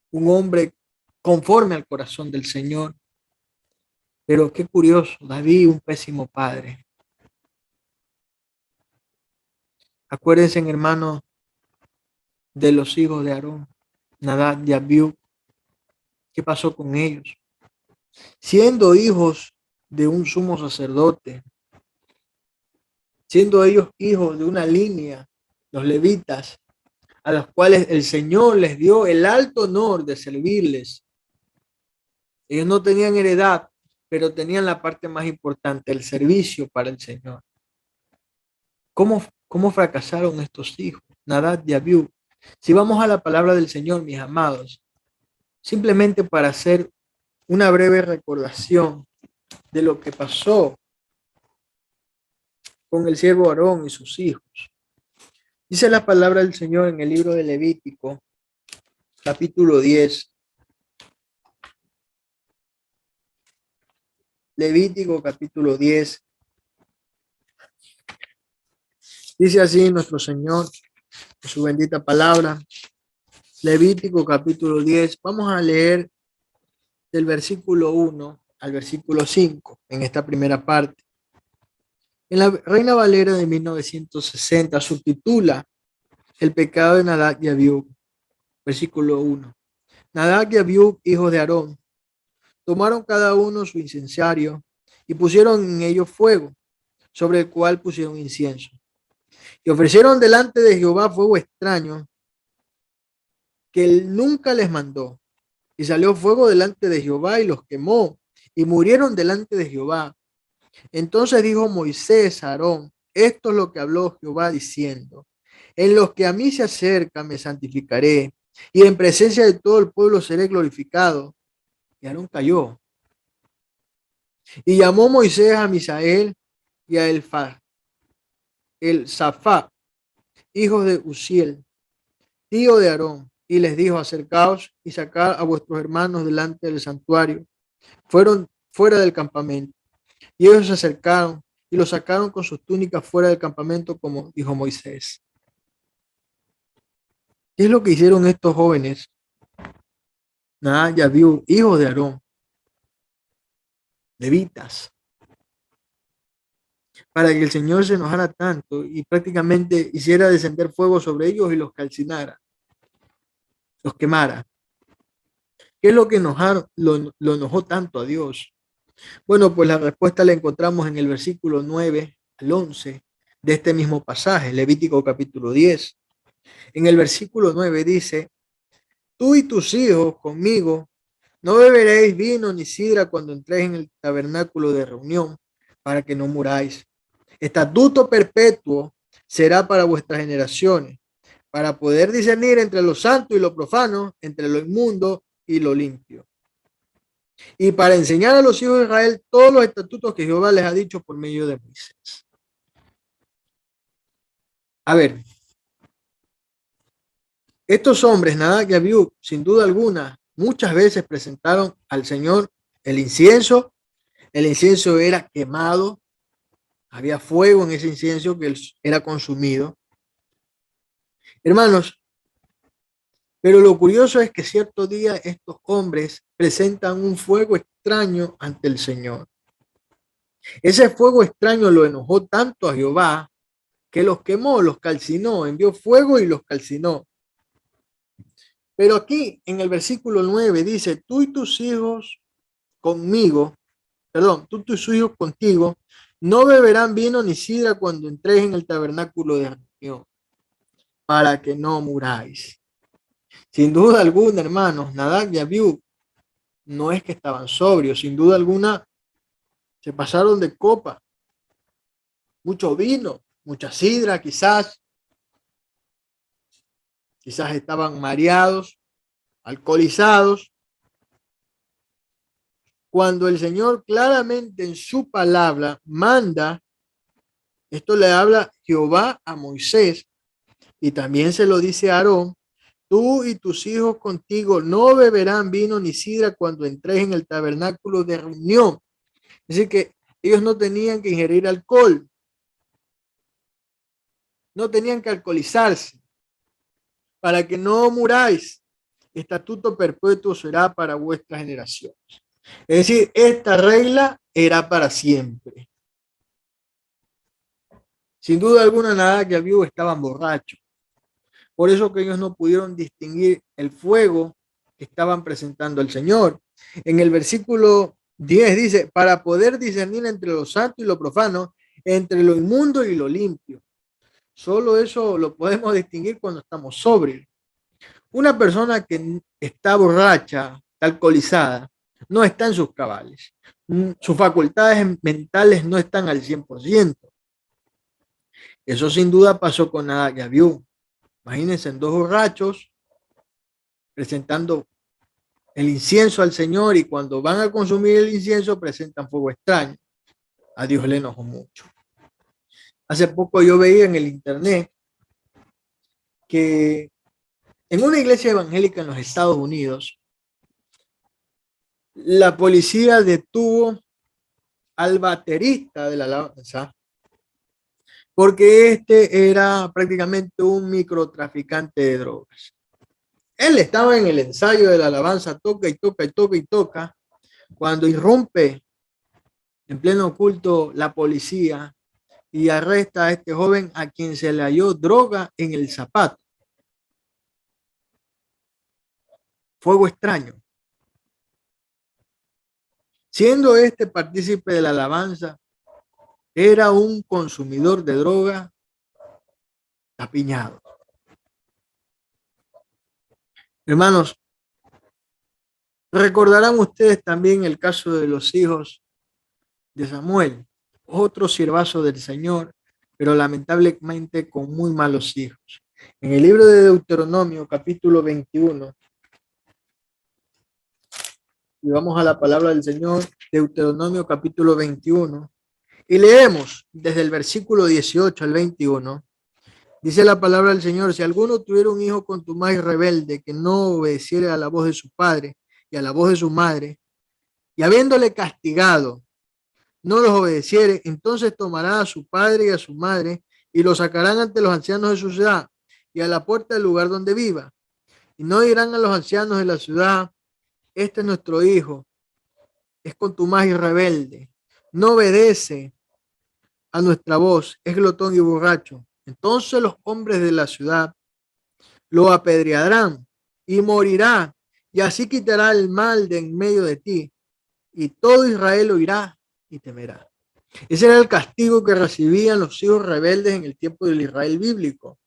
un hombre conforme al corazón del Señor. Pero qué curioso, David, un pésimo padre. Acuérdense, hermanos, de los hijos de Aarón, Nadab y Abiú. ¿Qué pasó con ellos? Siendo hijos de un sumo sacerdote, siendo ellos hijos de una línea, los levitas, a los cuales el Señor les dio el alto honor de servirles. Ellos no tenían heredad, pero tenían la parte más importante, el servicio para el Señor. ¿Cómo fracasaron estos hijos? Nadab y Abiú. Si vamos a la palabra del Señor, mis amados, simplemente para hacer una breve recordación de lo que pasó con el siervo Aarón y sus hijos. Dice la palabra del Señor en el libro de Levítico, capítulo 10. Levítico, capítulo 10. Dice así nuestro Señor, en su bendita palabra. Levítico, capítulo 10. Vamos a leer del versículo 1 al versículo 5 en esta primera parte. En la Reina Valera de 1960 subtitula El pecado de Nadab y Abiú. Versículo 1. Nadab y Abiú, hijos de Aarón, tomaron cada uno su incensario y pusieron en ello fuego, sobre el cual pusieron incienso. Y ofrecieron delante de Jehová fuego extraño que él nunca les mandó. Y salió fuego delante de Jehová y los quemó, y murieron delante de Jehová. Entonces dijo Moisés a Aarón, esto es lo que habló Jehová diciendo, en los que a mí se acercan me santificaré, y en presencia de todo el pueblo seré glorificado. Y Aarón cayó. Y llamó Moisés a Misael y a el Zafá, hijos de Uziel, tío de Aarón, y les dijo, acercaos y sacad a vuestros hermanos delante del santuario. Fueron fuera del campamento. Y ellos se acercaron y los sacaron con sus túnicas fuera del campamento, como dijo Moisés. ¿Qué es lo que hicieron estos jóvenes? Nadab y Abiú, hijos de Aarón, levitas, para que el Señor se enojara tanto y prácticamente hiciera descender fuego sobre ellos y los calcinara, los quemara. ¿Qué es lo que lo enojó tanto a Dios? Bueno, pues la respuesta la encontramos en el versículo 9 al 11 de este mismo pasaje, Levítico capítulo 10. En el versículo 9 dice, tú y tus hijos conmigo no beberéis vino ni sidra cuando entréis en el tabernáculo de reunión, para que no muráis. Estatuto perpetuo será para vuestras generaciones, para poder discernir entre lo santo y lo profano, entre lo inmundo y lo limpio. Y para enseñar a los hijos de Israel todos los estatutos que Jehová les ha dicho por medio de Moisés. A ver, Estos hombres, Nadab y Abiú, sin duda alguna, muchas veces presentaron al Señor el incienso. El incienso era quemado, había fuego en ese incienso que era consumido. Hermanos, pero lo curioso es que cierto día estos hombres presentan un fuego extraño ante el Señor. Ese fuego extraño lo enojó tanto a Jehová que los quemó, los calcinó, envió fuego y los calcinó. Pero aquí en el versículo 9 dice, tú y tus hijos conmigo, perdón, tú y tus hijos contigo, no beberán vino ni sidra cuando entréis en el tabernáculo de reunión, para que no muráis. Sin duda alguna, hermanos, Nadab y Abiú no es que estaban sobrios, sin duda alguna se pasaron de copa, mucho vino, mucha sidra, quizás estaban mareados, alcoholizados, cuando el Señor claramente en su palabra manda, esto le habla Jehová a Moisés y también se lo dice a Aarón, tú y tus hijos contigo no beberán vino ni sidra cuando entréis en el tabernáculo de reunión. Es decir, que ellos no tenían que ingerir alcohol, no tenían que alcoholizarse, para que no muráis. Estatuto perpetuo será para vuestras generaciones. Es decir, esta regla era para siempre. Sin duda alguna, Nadab y Abiú estaban borrachos. Por eso que ellos no pudieron distinguir el fuego que estaban presentando al Señor. En el versículo 10 dice, para poder discernir entre lo santo y lo profano, entre lo inmundo y lo limpio. Solo eso lo podemos distinguir cuando estamos sobrios. Una persona que está borracha, está alcoholizada, no está en sus cabales. Sus facultades mentales no están al 100%. Eso sin duda pasó con Nadab y Abiú. Imagínense, en dos borrachos presentando el incienso al Señor y cuando van a consumir el incienso presentan fuego extraño. A Dios le enojó mucho. Hace poco yo veía en el internet que en una iglesia evangélica en los Estados Unidos, la policía detuvo al baterista de la alabanza porque este era prácticamente un microtraficante de drogas. Él estaba en el ensayo de la alabanza, toca y toca y toca y toca, cuando irrumpe en pleno culto la policía y arresta a este joven a quien se le halló droga en el zapato. Fuego extraño. Siendo este partícipe de la alabanza, era un consumidor de droga apiñado. Hermanos, recordarán ustedes también el caso de los hijos de Samuel, otro siervazo del Señor, pero lamentablemente con muy malos hijos. En el libro de Deuteronomio, capítulo 21, y vamos a la palabra del Señor, Deuteronomio capítulo 21, y leemos desde el versículo 18 al 21. Dice la palabra del Señor, si alguno tuviera un hijo contumaz y rebelde que no obedeciera a la voz de su padre y a la voz de su madre, y habiéndole castigado, no los obedeciere, entonces tomará a su padre y a su madre y lo sacarán ante los ancianos de su ciudad y a la puerta del lugar donde viva. Y no dirán a los ancianos de la ciudad, este es nuestro hijo, es contumaz y rebelde, no obedece a nuestra voz, es glotón y borracho. Entonces los hombres de la ciudad lo apedrearán y morirá, y así quitará el mal de en medio de ti, y todo Israel oirá y temerá. Ese era el castigo que recibían los hijos rebeldes en el tiempo del Israel bíblico.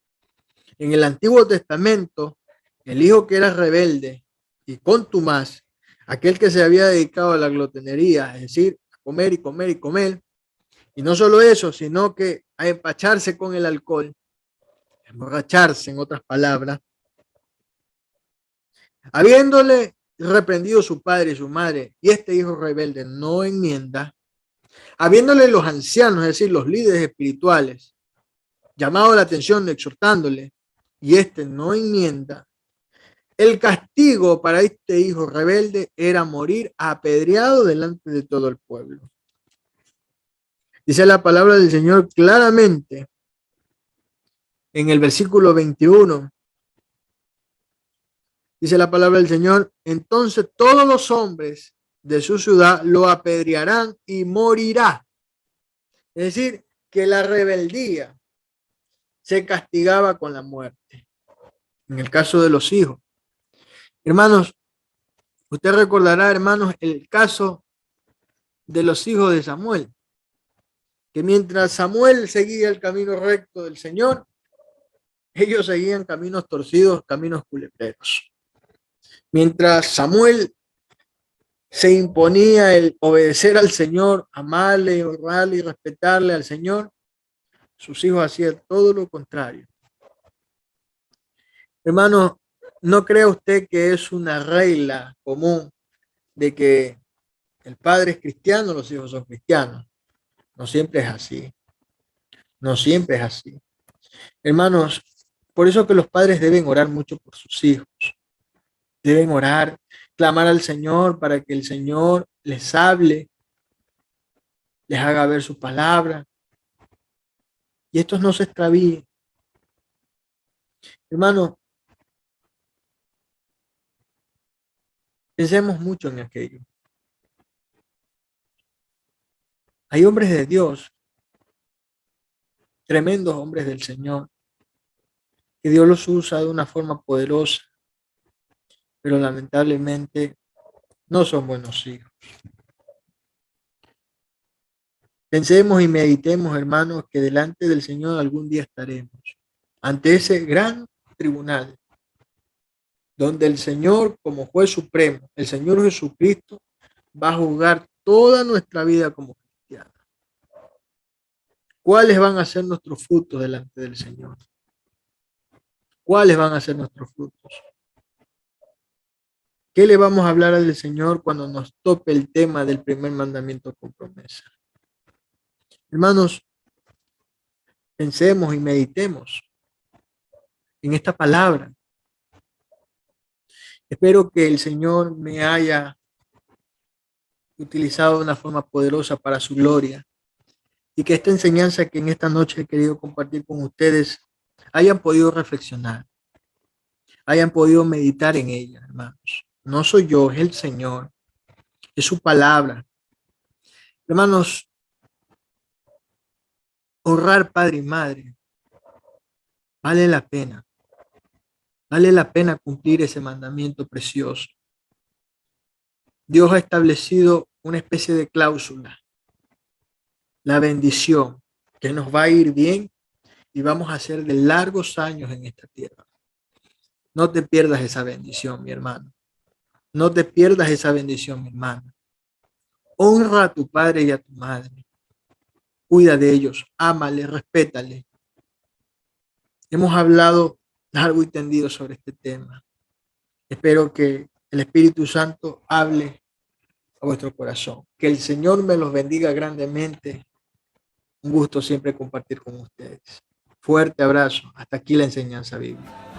En el Antiguo Testamento, el hijo que era rebelde y contumaz, aquel que se había dedicado a la glotonería, es decir, a comer y comer y comer, y no solo eso, sino que a empacharse con el alcohol, emborracharse, en otras palabras, habiéndole reprendido su padre y su madre, y este hijo rebelde no enmienda, habiéndole los ancianos, es decir, los líderes espirituales, llamado la atención, exhortándole, y éste no enmienda, el castigo para este hijo rebelde era morir apedreado delante de todo el pueblo. Dice la palabra del Señor claramente en el versículo 21. Dice la palabra del Señor, entonces todos los hombres de su ciudad lo apedrearán y morirá. Es decir, que la rebeldía se castigaba con la muerte. En el caso de los hijos. Hermanos, usted recordará, hermanos, el caso de los hijos de Samuel, que mientras Samuel seguía el camino recto del Señor, ellos seguían caminos torcidos, caminos culebreros. Mientras Samuel se imponía el obedecer al Señor, amarle, honrarle y respetarle al Señor, sus hijos hacían todo lo contrario. Hermano, ¿no cree usted que es una regla común de que el padre es cristiano, los hijos son cristianos? No siempre es así. No siempre es así. Hermanos, por eso que los padres deben orar mucho por sus hijos. Deben orar, clamar al Señor para que el Señor les hable, les haga ver su palabra. Y estos no se extravíen. Hermano, pensemos mucho en aquello. Hay hombres de Dios, tremendos hombres del Señor, que Dios los usa de una forma poderosa, pero lamentablemente no son buenos hijos. Pensemos y meditemos, hermanos, que delante del Señor algún día estaremos, ante ese gran tribunal, donde el Señor, como juez supremo, el Señor Jesucristo, va a juzgar toda nuestra vida como cristianos. ¿Cuáles van a ser nuestros frutos delante del Señor? ¿Cuáles van a ser nuestros frutos? ¿Qué le vamos a hablar al Señor cuando nos tope el tema del primer mandamiento con promesa? Hermanos, pensemos y meditemos en esta palabra. Espero que el Señor me haya utilizado de una forma poderosa para su gloria y que esta enseñanza que en esta noche he querido compartir con ustedes hayan podido reflexionar, hayan podido meditar en ella, hermanos. No soy yo, es el Señor, es su palabra. Hermanos, honrar padre y madre vale la pena. Vale la pena cumplir ese mandamiento precioso. Dios ha establecido una especie de cláusula, la bendición, que nos va a ir bien y vamos a hacer de largos años en esta tierra. No te pierdas esa bendición, mi hermano. No te pierdas esa bendición, mi hermano. Honra a tu padre y a tu madre. Cuida de ellos, ámale, respétale. Hemos hablado largo y tendido sobre este tema. Espero que el Espíritu Santo hable a vuestro corazón. Que el Señor me los bendiga grandemente. Un gusto siempre compartir con ustedes. Fuerte abrazo. Hasta aquí la enseñanza bíblica.